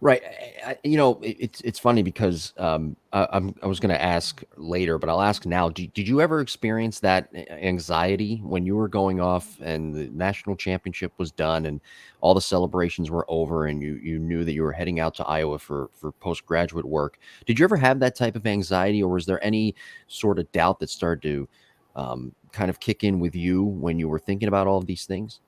Right. It's funny because I was going to ask later, but I'll ask now. Did you ever experience that anxiety when you were going off and the national championship was done and all the celebrations were over and you knew that you were heading out to Iowa for postgraduate work? Did you ever have that type of anxiety, or was there any sort of doubt that started to kind of kick in with you when you were thinking about all of these things?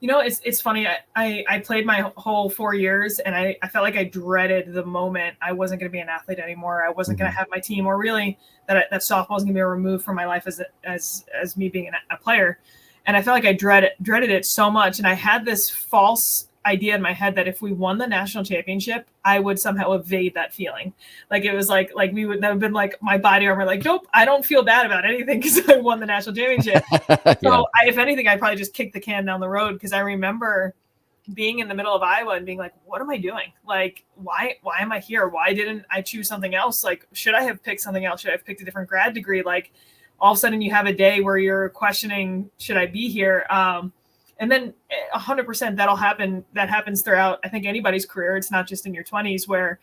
It's funny. I played my whole 4 years, and I felt like I dreaded the moment I wasn't going to be an athlete anymore. I wasn't going Hmm. to have my team, or really that softball was going to be removed from my life as me being a player. And I felt like I dreaded it so much, and I had this false idea in my head that if we won the national championship, I would somehow evade that feeling. Like it was like we would that would have been like my body armor. Like, nope, I don't feel bad about anything because I won the national championship. Yeah. So if anything, I'd probably just kick the can down the road, because I remember being in the middle of Iowa and being like, what am I doing? Like, why am I here? Why didn't I choose something else? Like, should I have picked something else? Should I have picked a different grad degree? Like, all of a sudden you have a day where you're questioning, should I be here? And then 100% that'll happen. That happens throughout, I think, anybody's career. It's not just in your 20s where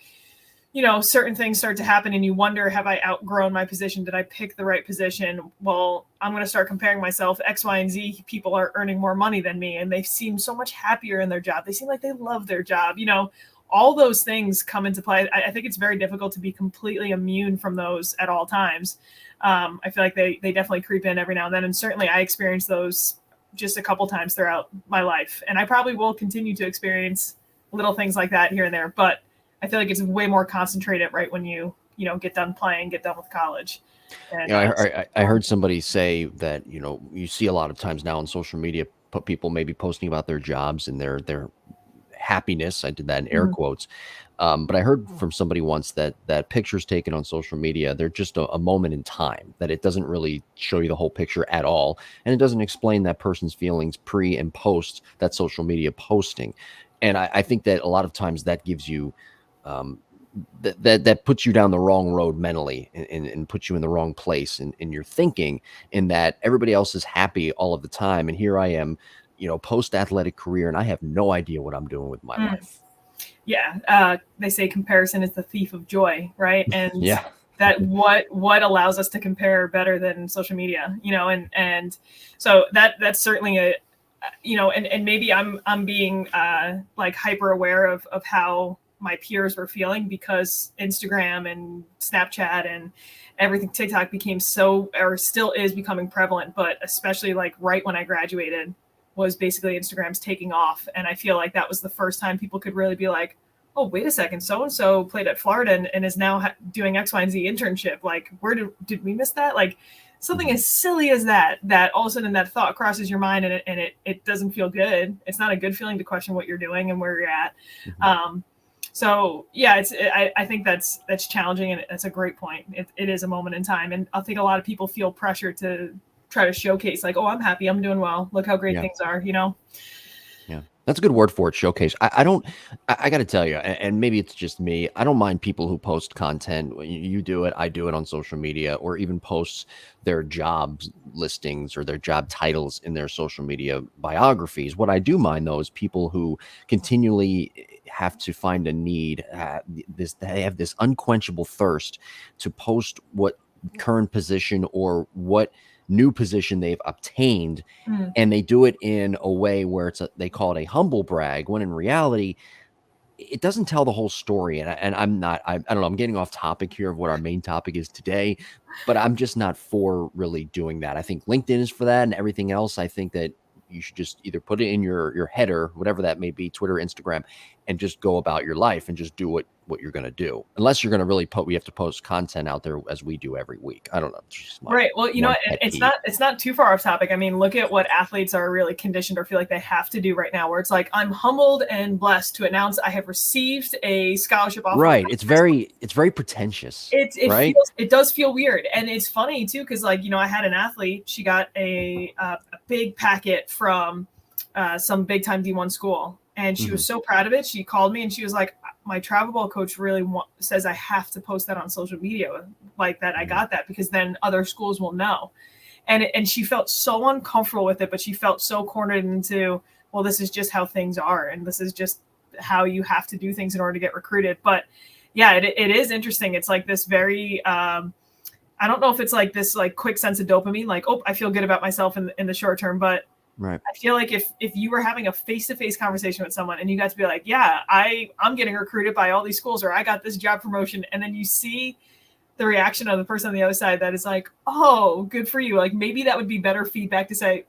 certain things start to happen and you wonder, have I outgrown my position? Did I pick the right position? Well, I'm going to start comparing myself. X, Y, and Z people are earning more money than me, and they seem so much happier in their job. They seem like they love their job. All those things come into play. I think it's very difficult to be completely immune from those at all times. I feel like they definitely creep in every now and then. And certainly I experience those just a couple times throughout my life. And I probably will continue to experience little things like that here and there. But I feel like it's way more concentrated right when you get done playing, get done with college. And I heard somebody say that, you see a lot of times now on social media, put people maybe posting about their jobs and their happiness. I did that in air Mhm. quotes. But I heard from somebody once that pictures taken on social media, they're just a moment in time, that it doesn't really show you the whole picture at all. And it doesn't explain that person's feelings pre and post that social media posting. And I think that a lot of times that gives you, um, that puts you down the wrong road mentally, and puts you in the wrong place in your thinking, in that everybody else is happy all of the time. And here I am, post athletic career, and I have no idea what I'm doing with my Mm. life. Yeah, they say comparison is the thief of joy, right? And Yeah. that what allows us to compare better than social media, and so that's certainly and maybe I'm being like hyper aware of how my peers were feeling, because Instagram and Snapchat and everything, TikTok, became so, or still is becoming prevalent, but especially like right when I graduated was basically Instagram's taking off. And I feel like that was the first time people could really be like, oh, wait a second, so-and-so played at Florida and is now doing X, Y, and Z internship. Like, where did we miss that? Like, something Mhm. as silly as that all of a sudden that thought crosses your mind, and it doesn't feel good. It's not a good feeling to question what you're doing and where you're at. Mhm. So yeah, I think that's challenging, and that's a great point. It is a moment in time, and I think a lot of people feel pressure to try to showcase, like, oh, I'm happy, I'm doing well, look how great Yeah. things are. Yeah, that's a good word for it. Showcase. I don't. I got to tell you, and maybe it's just me. I don't mind people who post content. When you do it, I do it on social media, or even posts their job listings or their job titles in their social media biographies. What I do mind, though, is people who continually have to find a need. They have this unquenchable thirst to post what current position or what new position they've obtained, Mm. and they do it in a way where they call it a humble brag, when in reality it doesn't tell the whole story. And I'm not, I don't know, I'm getting off topic here of what our main topic is today, but I'm just not for really doing that. I think LinkedIn is for that, and everything else, I think that you should just either put it in your header, whatever that may be, Twitter, Instagram, and just go about your life and just do what you're going to do. Unless you're going to really we have to post content out there as we do every week. I don't know. It's just my Right. Well, one pet it's peeve. not too far off topic. I mean, look at what athletes are really conditioned or feel like they have to do right now, where it's like, I'm humbled and blessed to announce I have received a scholarship offer. Right. It's very pretentious, right? It does feel weird, and it's funny too, because like, I had an athlete. She got a big packet from some big time D1 school, and she Mhm. was so proud of it. She called me and she was like, my travel ball coach really says I have to post that on social media, like that I Mhm. got that, because then other schools will know. And she felt so uncomfortable with it, but she felt so cornered into, well, this is just how things are, and this is just how you have to do things in order to get recruited. But yeah, it is interesting. It's like this very, I don't know if it's like this like quick sense of dopamine, like, oh, I feel good about myself in the short term. But Right. I feel like if you were having a face-to-face conversation with someone and you got to be like, yeah, I'm getting recruited by all these schools, or I got this job promotion, and then you see the reaction of the person on the other side that is like, oh, good for you. Like maybe that would be better feedback to say,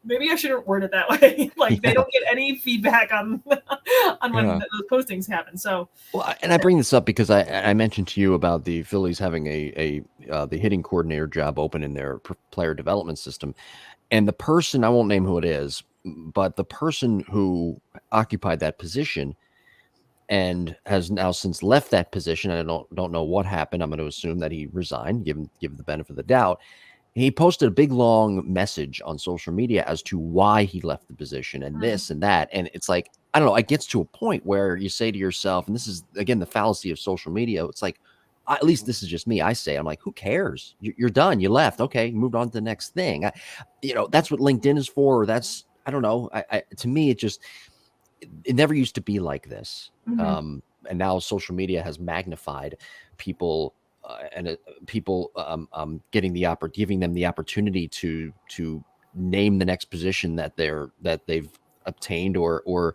maybe I shouldn't word it that way. Like they don't get any feedback on when those postings happen. So, well, and I bring this up because I mentioned to you about the Phillies having the hitting coordinator job open in their player development system, and the person, I won't name who it is, but the person who occupied that position and has now since left that position. I don't know what happened. I'm going to assume that he resigned, give the benefit of the doubt. He posted a big long message on social media as to why he left the position and this and that. And it's like, I don't know, it gets to a point where you say to yourself, and this is again the fallacy of social media, it's like, at least this is just me. I say, I'm like, who cares? You're done. You left. Okay, you moved on to the next thing. That's what LinkedIn is for. That's, I don't know. To me, it never used to be like this. And now social media has magnified people people giving them the opportunity to name the next position that they've obtained, or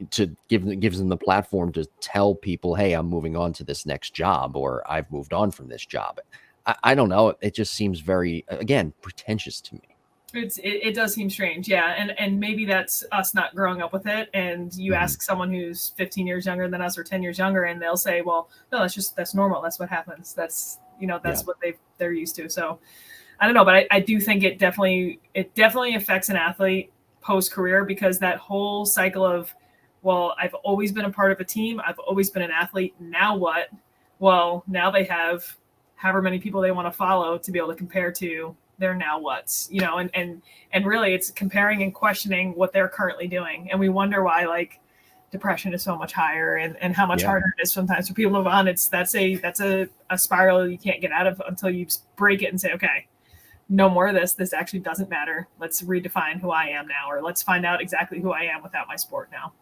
to gives them the platform to tell people, hey, I'm moving on to this next job, or I've moved on from this job. I don't know. It just seems very, again, pretentious to me. It does seem strange. Yeah. And maybe that's us not growing up with it. And you ask someone who's 15 years younger than us or 10 years younger, and they'll say, well, no, that's normal. That's what happens. That's what they're used to. So I don't know, but I do think it definitely affects an athlete post-career, because that whole cycle of, well, I've always been a part of a team. I've always been an athlete. Now what? Well, now they have however many people they want to follow to be able to compare to their now what's, and really it's comparing and questioning what they're currently doing. And we wonder why like depression is so much higher, and how much harder it is sometimes for people to move on. That's a spiral you can't get out of until you break it and say, okay, no more of this actually doesn't matter. Let's redefine who I am now, or let's find out exactly who I am without my sport now.